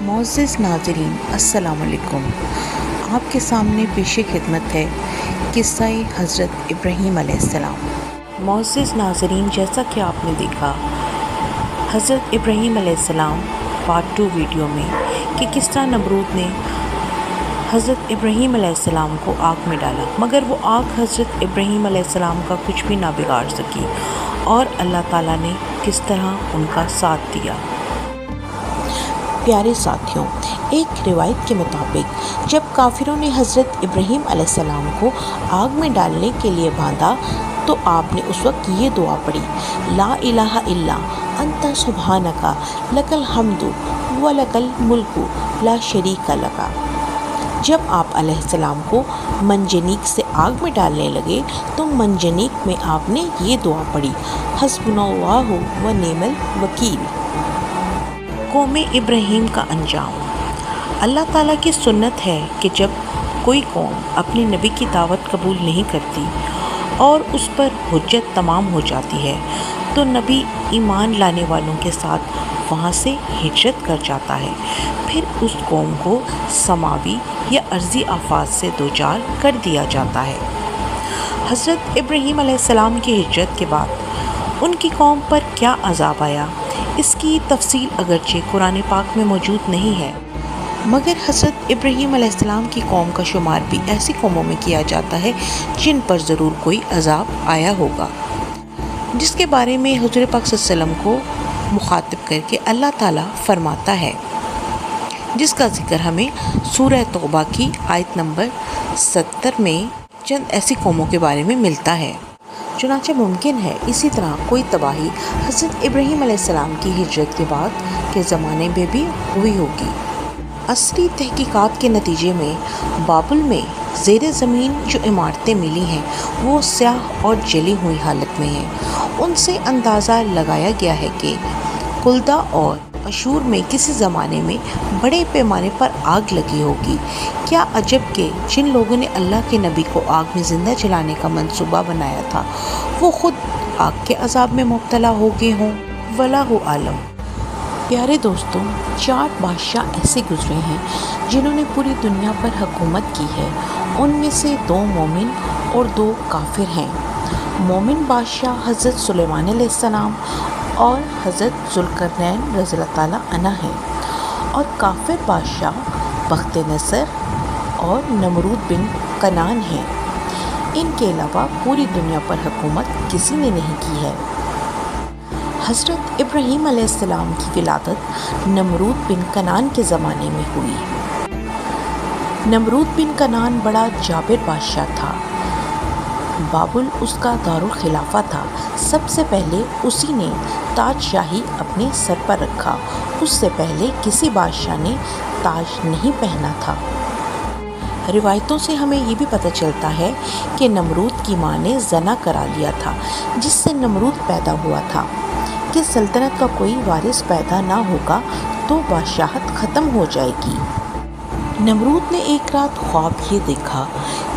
معزز ناظرین السلام علیکم۔ آپ کے سامنے پیش خدمت ہے قصہ حضرت ابراہیم علیہ السلام۔ معزز ناظرین، جیسا کہ آپ نے دیکھا حضرت ابراہیم علیہ السلام پارٹ 2 ویڈیو میں کہ کس طرح نمرود نے حضرت ابراہیم علیہ السلام کو آگ میں ڈالا، مگر وہ آگ حضرت ابراہیم علیہ السلام کا کچھ بھی نہ بگاڑ سکی اور اللہ تعالیٰ نے کس طرح ان کا ساتھ دیا۔ پیارے ساتھیوں، ایک روایت کے مطابق جب کافروں نے حضرت ابراہیم علیہ السلام کو آگ میں ڈالنے کے لیے باندھا تو آپ نے اس وقت یہ دعا پڑھی، لا الہ الا انت سبحانک لک الحمد ولک الملک لا شریک لک۔ جب آپ علیہ السلام کو منجنیق سے آگ میں ڈالنے لگے تو منجنیق میں آپ نے یہ دعا پڑھی، حسبنا اللہ و نعم الوکیل۔ قوم ابراہیم کا انجام۔ اللہ تعالیٰ کی سنت ہے کہ جب کوئی قوم اپنے نبی کی دعوت قبول نہیں کرتی اور اس پر حجت تمام ہو جاتی ہے تو نبی ایمان لانے والوں کے ساتھ وہاں سے ہجرت کر جاتا ہے، پھر اس قوم کو سماوی یا ارضی آفات سے دوچار کر دیا جاتا ہے۔ حضرت ابراہیم علیہ السلام کی ہجرت کے بعد ان کی قوم پر کیا عذاب آیا، اس کی تفصیل اگرچہ قرآن پاک میں موجود نہیں ہے، مگر حضرت ابراہیم علیہ السلام کی قوم کا شمار بھی ایسی قوموں میں کیا جاتا ہے جن پر ضرور کوئی عذاب آیا ہوگا، جس کے بارے میں حضور پاک صلی اللہ علیہ وسلم کو مخاطب کر کے اللہ تعالیٰ فرماتا ہے، جس کا ذکر ہمیں سورہ توبہ کی آیت نمبر 70 میں چند ایسی قوموں کے بارے میں ملتا ہے۔ چنانچہ ممکن ہے اسی طرح کوئی تباہی حضرت ابراہیم علیہ السلام کی ہجرت کے بعد کے زمانے میں بھی ہوئی ہوگی۔ عصری تحقیقات کے نتیجے میں بابل میں زیر زمین جو عمارتیں ملی ہیں وہ سیاہ اور جلی ہوئی حالت میں ہیں۔ ان سے اندازہ لگایا گیا ہے کہ کلدہ اور اشور میں کسی زمانے میں بڑے پیمانے پر آگ لگی ہوگی۔ کیا عجب کہ جن لوگوں نے اللہ کے نبی کو آگ میں زندہ جلانے کا منصوبہ بنایا تھا وہ خود آگ کے عذاب میں مبتلا ہو گئے ہوں، واللہ عالم۔ پیارے دوستوں، 4 بادشاہ ایسے گزرے ہیں جنہوں نے پوری دنیا پر حکومت کی ہے۔ ان میں سے 2 مومن اور 2 کافر ہیں۔ مومن بادشاہ حضرت سلیمان علیہ السلام اور حضرت ذوالقرنین رضی اللہ تعالیٰ عنہ ہیں، اور کافر بادشاہ بخت نصر اور نمرود بن کنعان ہیں۔ ان کے علاوہ پوری دنیا پر حکومت کسی نے نہیں کی ہے۔ حضرت ابراہیم علیہ السلام کی ولادت نمرود بن کنعان کے زمانے میں ہوئی۔ نمرود بن کنعان بڑا جابر بادشاہ تھا۔ بابل اس کا دارالخلافہ تھا۔ سب سے پہلے اسی نے تاج شاہی اپنے سر پر رکھا، اس سے پہلے کسی بادشاہ نے تاج نہیں پہنا تھا۔ روایتوں سے ہمیں یہ بھی پتہ چلتا ہے کہ نمرود کی ماں نے زنا کرا لیا تھا، جس سے نمرود پیدا ہوا تھا کہ سلطنت کا کوئی وارث پیدا نہ ہوگا تو بادشاہت ختم ہو جائے گی۔ نمرود نے ایک رات خواب یہ دیکھا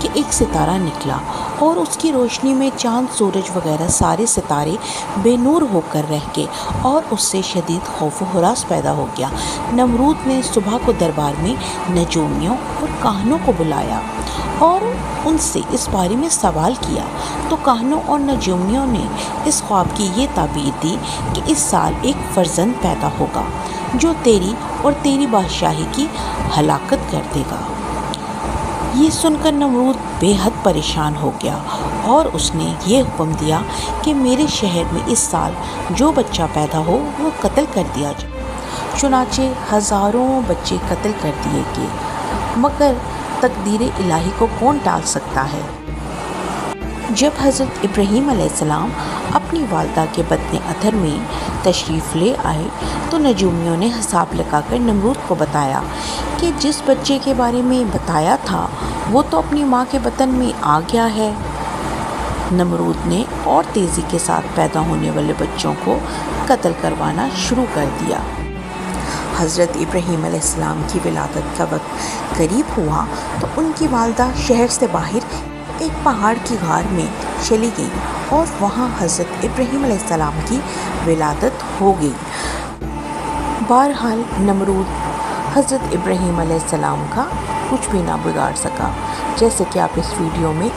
کہ ایک ستارہ نکلا اور اس کی روشنی میں چاند، سورج وغیرہ سارے ستارے بے نور ہو کر رہ گئے اور اس سے شدید خوف و ہراس پیدا ہو گیا۔ نمرود نے صبح کو دربار میں نجومیوں اور کاہنوں کو بلایا اور ان سے اس بارے میں سوال کیا تو کاہنوں اور نجومیوں نے اس خواب کی یہ تعبیر دی کہ اس سال ایک فرزند پیدا ہوگا جو تیری اور تیری بادشاہی کی ہلاکت کر دے گا۔ یہ سن کر نمرود بے حد پریشان ہو گیا اور اس نے یہ حکم دیا کہ میرے شہر میں اس سال جو بچہ پیدا ہو وہ قتل کر دیا جائے۔ چنانچہ ہزاروں بچے قتل کر دیے گئے، مگر تقدیر الہی کو کون ٹال سکتا ہے۔ جب حضرت ابراہیم علیہ السلام اپنی والدہ کے بطن اطہر میں تشریف لے آئے تو نجومیوں نے حساب لگا کر نمرود کو بتایا کہ جس بچے کے بارے میں بتایا تھا وہ تو اپنی ماں کے بطن میں آ گیا ہے۔ نمرود نے اور تیزی کے ساتھ پیدا ہونے والے بچوں کو قتل کروانا شروع کر دیا۔ حضرت ابراہیم علیہ السلام کی ولادت کا وقت قریب ہوا تو ان کی والدہ شہر سے باہر ایک پہاڑ کی غار میں چلی گئی اور وہاں حضرت ابراہیم علیہ السلام کی ولادت ہو گئی۔ بہرحال نمرود حضرت ابراہیم علیہ السلام کا کچھ بھی نہ بگاڑ سکا۔ جیسے کہ آپ اس ویڈیو میں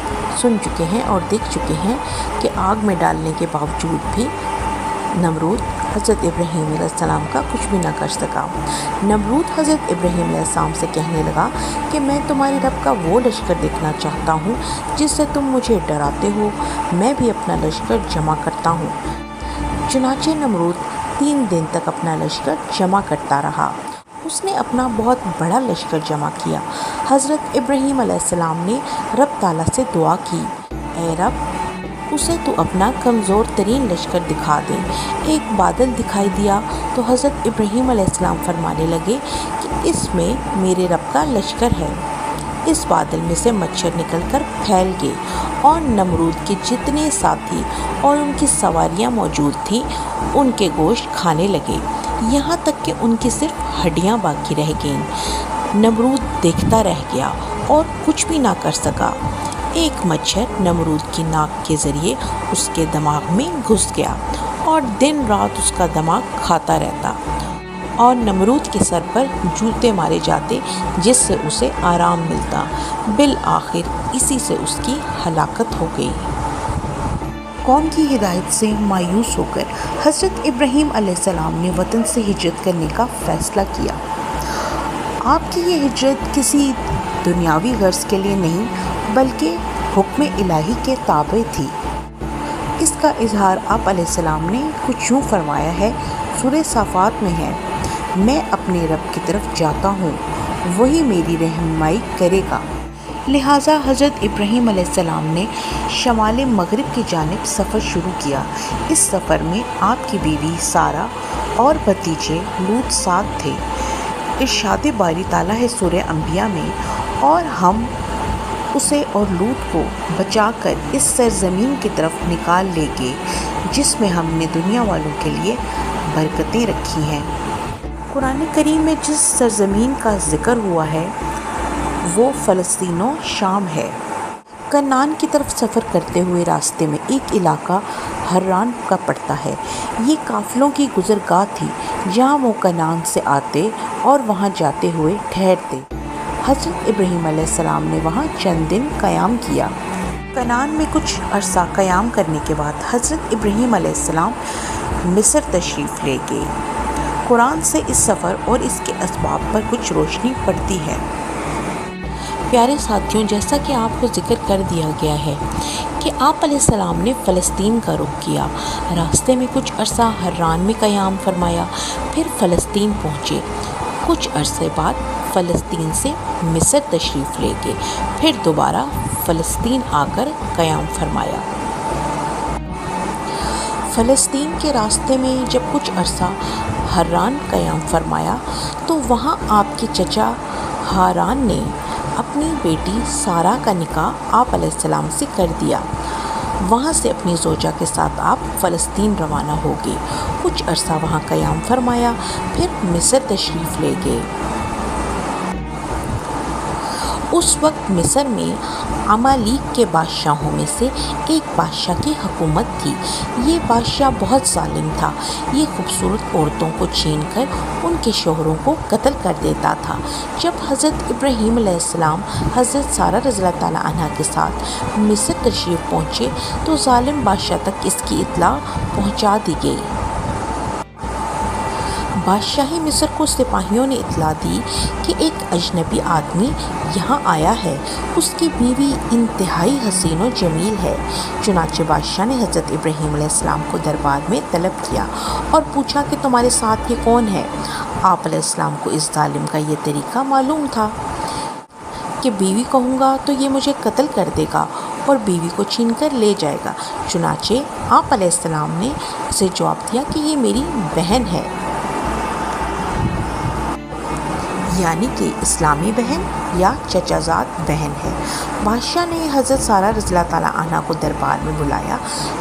سن چکے ہیں اور دیکھ چکے ہیں کہ آگ میں ڈالنے کے باوجود بھی نمرود حضرت ابراہیم علیہ السلام کا کچھ بھی نہ کر سکا۔ نمرود حضرت ابراہیم علیہ السلام سے کہنے لگا کہ میں تمہاری رب کا وہ لشکر دیکھنا چاہتا ہوں جس سے تم مجھے ڈراتے ہو، میں بھی اپنا لشکر جمع کرتا ہوں۔ چنانچہ نمرود 3 دن تک اپنا لشکر جمع کرتا رہا۔ اس نے اپنا بہت بڑا لشکر جمع کیا۔ حضرت ابراہیم علیہ السلام نے رب تعالیٰ سے دعا کی، اے رب اسے تو اپنا کمزور ترین لشکر دکھا دے۔ ایک بادل دکھائی دیا تو حضرت ابراہیم علیہ السلام فرمانے لگے کہ اس میں میرے رب کا لشکر ہے۔ اس بادل میں سے مچھر نکل کر پھیل گئے اور نمرود کے جتنے ساتھی اور ان کی سواریاں موجود تھیں ان کے گوشت کھانے لگے، یہاں تک کہ ان کی صرف ہڈیاں باقی رہ گئیں۔ نمرود دیکھتا رہ گیا اور کچھ بھی نہ کر سکا۔ ایک مچھر نمرود کی ناک کے ذریعے اس کے دماغ میں گھس گیا اور دن رات اس کا دماغ کھاتا رہتا اور نمرود کے سر پر جوتے مارے جاتے جس سے اسے آرام ملتا۔ بالآخر اسی سے اس کی ہلاکت ہو گئی۔ قوم کی ہدایت سے مایوس ہو کر حضرت ابراہیم علیہ السلام نے وطن سے ہجرت کرنے کا فیصلہ کیا۔ آپ کی یہ ہجرت کسی دنیاوی غرض کے لیے نہیں بلکہ حکم الہی کے تابع تھی۔ اس کا اظہار آپ علیہ السلام نے کچھ یوں فرمایا ہے، سورہ صافات میں ہے، میں اپنے رب کی طرف جاتا ہوں، وہی میری رہنمائی کرے گا۔ لہٰذا حضرت ابراہیم علیہ السلام نے شمال مغرب کی جانب سفر شروع کیا۔ اس سفر میں آپ کی بیوی سارہ اور بھتیجے لوط ساتھ تھے۔ ارشاد باری تعالیٰ ہے سورہ انبیاء میں، اور ہم اسے اور لوط کو بچا کر اس سرزمین کی طرف نکال لے گئے جس میں ہم نے دنیا والوں کے لیے برکتیں رکھی ہیں۔ قرآن کریم میں جس سرزمین کا ذکر ہوا ہے وہ فلسطین و شام ہے۔ کنعان کی طرف سفر کرتے ہوئے راستے میں ایک علاقہ حران کا پڑتا ہے۔ یہ قافلوں کی گزرگاہ تھی جہاں وہ کنعان سے آتے اور وہاں جاتے ہوئے ٹھہرتے۔ حضرت ابراہیم علیہ السلام نے وہاں چند دن قیام کیا۔ کنعان میں کچھ عرصہ قیام کرنے کے بعد حضرت ابراہیم علیہ السلام مصر تشریف لے گئے۔ قرآن سے اس سفر اور اس کے اسباب پر کچھ روشنی پڑتی ہے۔ پیارے ساتھیوں، جیسا کہ آپ کو ذکر کر دیا گیا ہے کہ آپ علیہ السلام نے فلسطین کا رخ کیا، راستے میں کچھ عرصہ حران میں قیام فرمایا، پھر فلسطین پہنچے، کچھ عرصے بعد فلسطین سے مصر تشریف لے گئے، پھر دوبارہ فلسطین آ کر قیام فرمایا۔ فلسطین کے راستے میں جب کچھ عرصہ حران قیام فرمایا تو وہاں آپ کے چچا ہاران نے اپنی بیٹی سارہ کا نکاح آپ علیہ السلام سے کر دیا۔ وہاں سے اپنی زوجہ کے ساتھ آپ فلسطین روانہ ہو گئے، کچھ عرصہ وہاں قیام فرمایا، پھر مصر تشریف لے گئے۔ اس وقت مصر میں عمالیق کے بادشاہوں میں سے ایک بادشاہ کی حکومت تھی۔ یہ بادشاہ بہت ظالم تھا۔ یہ خوبصورت عورتوں کو چھین کر ان کے شوہروں کو قتل کر دیتا تھا۔ جب حضرت ابراہیم علیہ السلام حضرت سارہ رضی اللہ تعالیٰ عنہ کے ساتھ مصر تشریف پہنچے تو ظالم بادشاہ تک اس کی اطلاع پہنچا دی گئی۔ بادشاہی مصر کو سپاہیوں نے اطلاع دی کہ ایک اجنبی آدمی یہاں آیا ہے، اس کی بیوی انتہائی حسین و جمیل ہے۔ چنانچہ بادشاہ نے حضرت ابراہیم علیہ السلام کو دربار میں طلب کیا اور پوچھا کہ تمہارے ساتھ یہ کون ہے؟ آپ علیہ السلام کو اس ظالم کا یہ طریقہ معلوم تھا کہ بیوی کہوں گا تو یہ مجھے قتل کر دے گا اور بیوی کو چھین کر لے جائے گا۔ چنانچہ آپ علیہ السلام نے اسے جواب دیا کہ یہ میری بہن ہے، یعنی کہ اسلامی بہن یا چچا زاد بہن ہے۔ بادشاہ نے حضرت سارہ رضی اللہ تعالیٰ عنہ کو دربار میں بلایا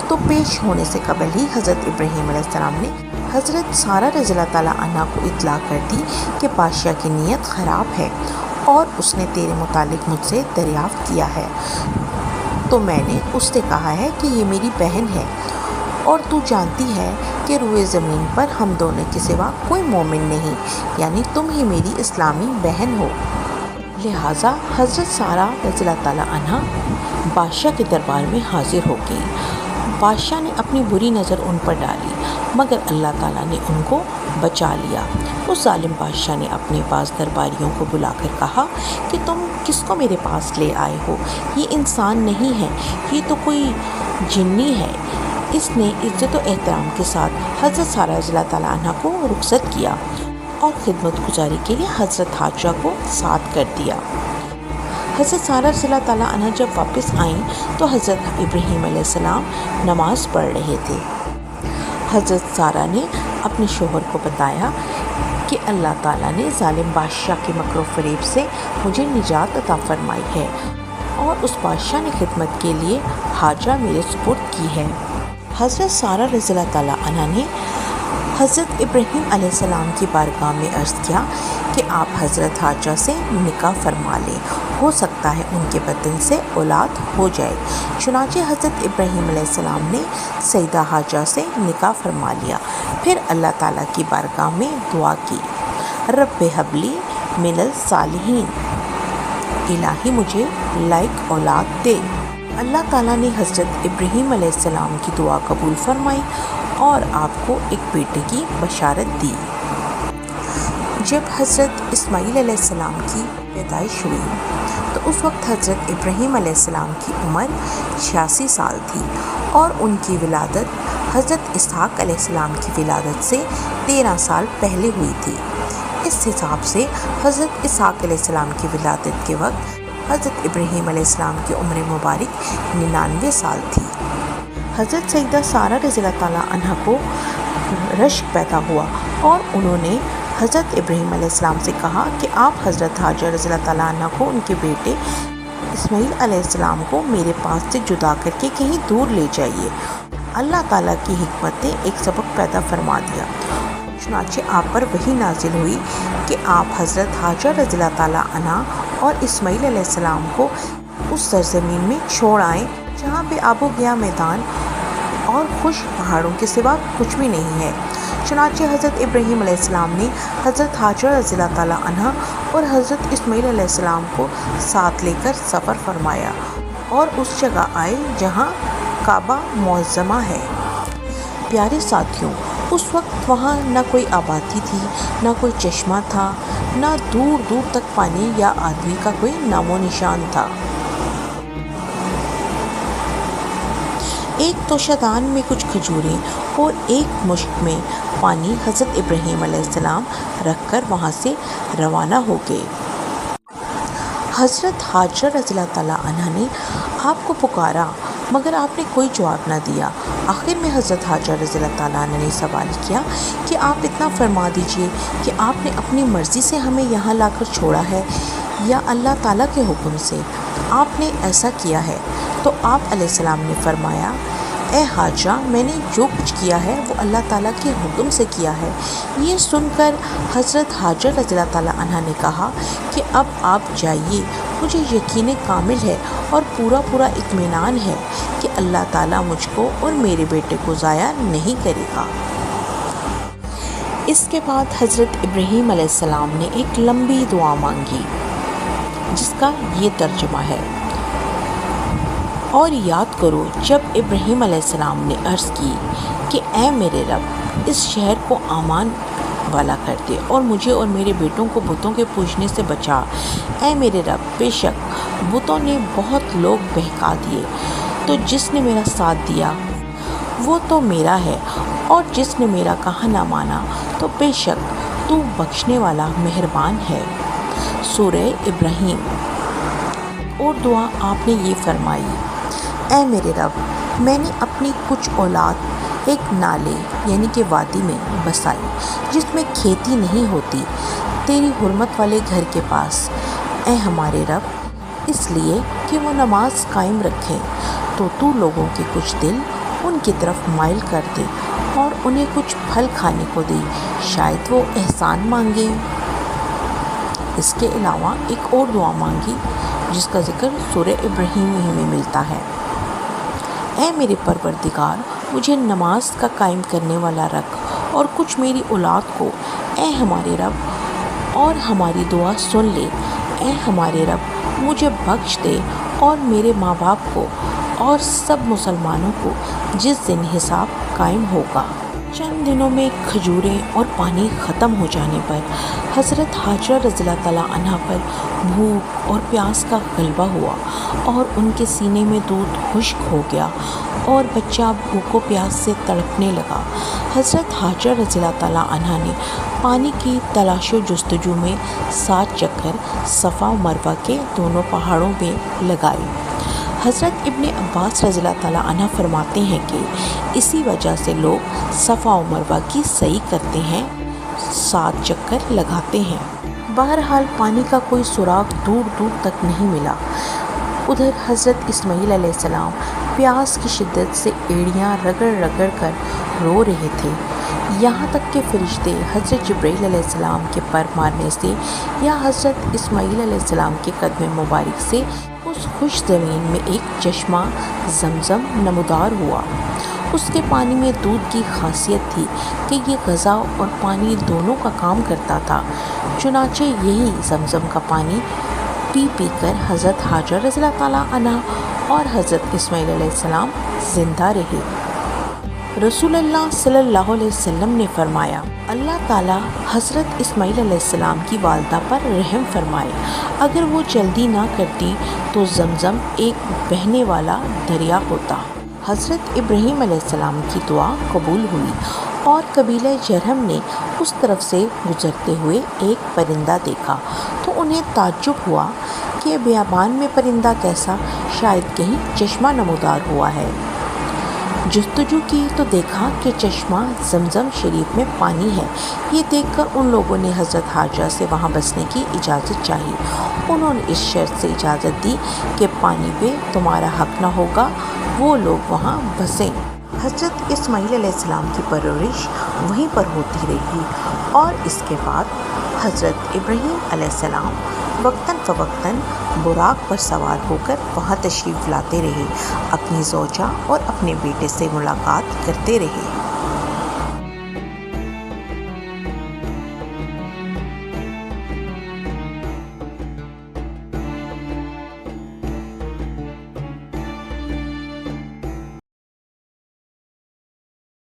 تو پیش ہونے سے قبل ہی حضرت ابراہیم علیہ السلام نے حضرت سارہ رضی اللہ تعالیٰ عنہ کو اطلاع کر دی کہ بادشاہ کی نیت خراب ہے اور اس نے تیرے متعلق مجھ سے دریافت کیا ہے، تو میں نے اس سے کہا ہے کہ یہ میری بہن ہے اور تو جانتی ہے کہ روئے زمین پر ہم دونوں کے سوا کوئی مومن نہیں، یعنی تم ہی میری اسلامی بہن ہو۔ لہٰذا حضرت سارہ رضی اللہ تعالیٰ عنہ بادشاہ کے دربار میں حاضر ہو گئی۔ بادشاہ نے اپنی بری نظر ان پر ڈالی، مگر اللہ تعالیٰ نے ان کو بچا لیا۔ اس ظالم بادشاہ نے اپنے پاس درباریوں کو بلا کر کہا کہ تم کس کو میرے پاس لے آئے ہو؟ یہ انسان نہیں ہے، یہ تو کوئی جنی ہے۔ اس نے عزت و احترام کے ساتھ حضرت سارہ رضی اللہ تعالیٰ عنہ کو رخصت کیا اور خدمت گزاری کے لیے حضرت حاجرہ کو ساتھ کر دیا۔ حضرت سارہ رضی اللہ تعالیٰ عنہ جب واپس آئیں تو حضرت ابراہیم علیہ السلام نماز پڑھ رہے تھے۔ حضرت سارہ نے اپنے شوہر کو بتایا کہ اللہ تعالیٰ نے ظالم بادشاہ کے مکر و فریب سے مجھے نجات عطا فرمائی ہے اور اس بادشاہ نے خدمت کے لیے حاجرہ میرے سپرد کی ہے۔ حضرت سارہ رضی اللہ تعالیٰ عنہ نے حضرت ابراہیم علیہ السلام کی بارگاہ میں عرض کیا کہ آپ حضرت حاجرہ سے نکاح فرما لیں، ہو سکتا ہے ان کے بدن سے اولاد ہو جائے۔ چنانچہ حضرت ابراہیم علیہ السلام نے سیدہ حاجرہ سے نکاح فرما لیا، پھر اللہ تعالیٰ کی بارگاہ میں دعا کی، رب ہب لی من الصالحین، الہی مجھے لائق اولاد دے۔ اللہ تعالیٰ نے حضرت ابراہیم علیہ السلام کی دعا قبول فرمائی اور آپ کو ایک بیٹے کی بشارت دی۔ جب حضرت اسماعیل علیہ السلام کی پیدائش ہوئی تو اس وقت حضرت ابراہیم علیہ السلام کی عمر 86 سال تھی اور ان کی ولادت حضرت اسحاق علیہ السلام کی ولادت سے 13 سال پہلے ہوئی تھی۔ اس حساب سے حضرت اسحاق علیہ السلام کی ولادت کے وقت حضرت ابراہیم علیہ السلام کی عمر مبارک 99 سال تھی۔ حضرت سیدہ سارہ رضی اللہ تعالیٰ عنہ کو رشک پیدا ہوا اور انہوں نے حضرت ابراہیم علیہ السلام سے کہا کہ آپ حضرت حاجرہ رضی اللہ تعالیٰ عنہ کو ان کے بیٹے اسماعیل علیہ السلام کو میرے پاس سے جدا کر کے کہیں دور لے جائیے۔ اللہ تعالیٰ کی حکمت نے ایک سبق پیدا فرما دیا۔ چنانچہ آپ پر وحی نازل ہوئی کہ آپ حضرت حاجرہ رضی اللہ تعالیٰ عنہ اور اسماعیل علیہ السلام کو اس سرزمین میں چھوڑ آئیں جہاں پہ آب و گیا میدان اور خشک پہاڑوں کے سوا کچھ بھی نہیں ہے۔ چنانچہ حضرت ابراہیم علیہ السلام نے حضرت حاجرہ رضی اللہ تعالیٰ عنہ اور حضرت اسماعیل علیہ السلام کو ساتھ لے کر سفر فرمایا اور اس جگہ آئے جہاں کعبہ معظمہ ہے۔ پیارے ساتھیوں، اس وقت وہاں نہ کوئی آبادی تھی، نہ کوئی چشمہ تھا، نہ دور دور تک پانی یا آدمی کا کوئی نام و نشان تھا۔ ایک توشدان میں کچھ کھجوریں اور ایک مشک میں پانی حضرت ابراہیم علیہ السلام رکھ کر وہاں سے روانہ ہو گئے۔ حضرت حاجرہ رضی اللہ تعالیٰ عنہ نے آپ کو پکارا مگر آپ نے کوئی جواب نہ دیا۔ آخر میں حضرت حاجرہ رضی اللہ تعالیٰ عنہ نے سوال کیا کہ آپ اتنا فرما دیجئے کہ آپ نے اپنی مرضی سے ہمیں یہاں لا کر چھوڑا ہے یا اللہ تعالیٰ کے حکم سے آپ نے ایسا کیا ہے؟ تو آپ علیہ السلام نے فرمایا، اے حاجرہ، میں نے جو کچھ کیا ہے وہ اللہ تعالیٰ کے حکم سے کیا ہے۔ یہ سن کر حضرت حاجرہ رضی اللہ تعالیٰ عنہ نے کہا کہ اب آپ جائیے، مجھے یقین کامل ہے اور پورا اطمینان ہے کہ اللہ تعالیٰ مجھ کو اور میرے بیٹے کو ضائع نہیں کرے گا۔ اس کے بعد حضرت ابراہیم علیہ السلام نے ایک لمبی دعا مانگی جس کا یہ ترجمہ ہے، اور یاد کرو جب ابراہیم علیہ السلام نے عرض کی کہ اے میرے رب، اس شہر کو امان والا کر دے اور مجھے اور میرے بیٹوں کو بتوں کے پوجنے سے بچا۔ اے میرے رب، بے شک بتوں نے بہت لوگ بہکا دیے، تو جس نے میرا ساتھ دیا وہ تو میرا ہے، اور جس نے میرا کہا نہ مانا تو بے شک تو بخشنے والا مہربان ہے۔ سورہ ابراہیم۔ اور دعا آپ نے یہ فرمائی، اے میرے رب، میں نے اپنی کچھ اولاد ایک نالے یعنی کہ وادی میں بسائی جس میں کھیتی نہیں ہوتی، تیری حرمت والے گھر کے پاس، اے ہمارے رب، اس لیے کہ وہ نماز قائم رکھیں، تو لوگوں کے کچھ دل ان کی طرف مائل کر دے اور انہیں کچھ پھل کھانے کو دے، شاید وہ احسان مانگے۔ اس کے علاوہ ایک اور دعا مانگی جس کا ذکر سورہ ابراہیم ہی میں ملتا ہے، اے میرے پروردگار، مجھے نماز کا قائم کرنے والا رکھ اور کچھ میری اولاد کو، اے ہمارے رب، اور ہماری دعا سن لے۔ اے ہمارے رب، مجھے بخش دے اور میرے ماں باپ کو اور سب مسلمانوں کو جس دن حساب قائم ہوگا۔ چند دنوں میں کھجوریں اور پانی ختم ہو جانے پر حضرت حاجرہ رضی اللہ تعالیٰ عنہ پر بھوک اور پیاس کا غلبہ ہوا اور ان کے سینے میں دودھ خشک ہو گیا اور بچہ بھوک و پیاس سے تڑپنے لگا۔ حضرت حاجرہ رضی اللہ تعالیٰ عنہ نے پانی کی تلاش و جستجو میں 7 چکر صفا و مروہ کے دونوں پہاڑوں میں لگائے۔ حضرت ابن عباس رضی اللہ تعالیٰ عنہ فرماتے ہیں کہ اسی وجہ سے لوگ صفا و مروہ کی سعی کرتے ہیں، 7 چکر لگاتے ہیں۔ بہرحال پانی کا کوئی سراغ دور دور تک نہیں ملا۔ ادھر حضرت اسماعیل علیہ السلام پیاس کی شدت سے ایڑیاں رگڑ رگڑ کر رو رہے تھے، یہاں تک کہ فرشتے حضرت جبرائیل علیہ السلام کے پر مارنے سے یا حضرت اسماعیل علیہ السلام کے قدم مبارک سے اس خوش زمین میں ایک چشمہ زمزم نمودار ہوا۔ اس کے پانی میں دودھ کی خاصیت تھی کہ یہ غذا اور پانی دونوں کا کام کرتا تھا، چنانچہ یہی زمزم کا پانی پی پی کر حضرت حاجرہ رضی اللہ تعالیٰ عنہ اور حضرت اسماعیل علیہ السلام زندہ رہے۔ رسول اللہ صلی اللہ علیہ وسلم نے فرمایا، اللہ تعالیٰ حضرت اسماعیل علیہ السلام کی والدہ پر رحم فرمائے، اگر وہ جلدی نہ کرتی تو زمزم ایک بہنے والا دریا ہوتا۔ حضرت ابراہیم علیہ السلام کی دعا قبول ہوئی اور قبیلہ جرہم نے اس طرف سے گزرتے ہوئے ایک پرندہ دیکھا تو انہیں تعجب ہوا کہ بیابان میں پرندہ کیسا، شاید کہیں چشمہ نمودار ہوا ہے۔ جستجو کی تو دیکھا کہ چشمہ زمزم شریف میں پانی ہے۔ یہ دیکھ کر ان لوگوں نے حضرت حاجرہ سے وہاں بسنے کی اجازت چاہی۔ انہوں نے اس شرط سے اجازت دی کہ پانی پہ تمہارا حق نہ ہوگا، وہ لوگ وہاں بسیں۔ حضرت اسماعیل علیہ السلام کی پرورش وہیں پر ہوتی رہی اور اس کے بعد حضرت ابراہیم علیہ السلام وقتاً فوقتاً براق پر سوار ہو کر وہاں تشریف لاتے رہے، اپنی زوجہ اور اپنے بیٹے سے ملاقات کرتے رہے۔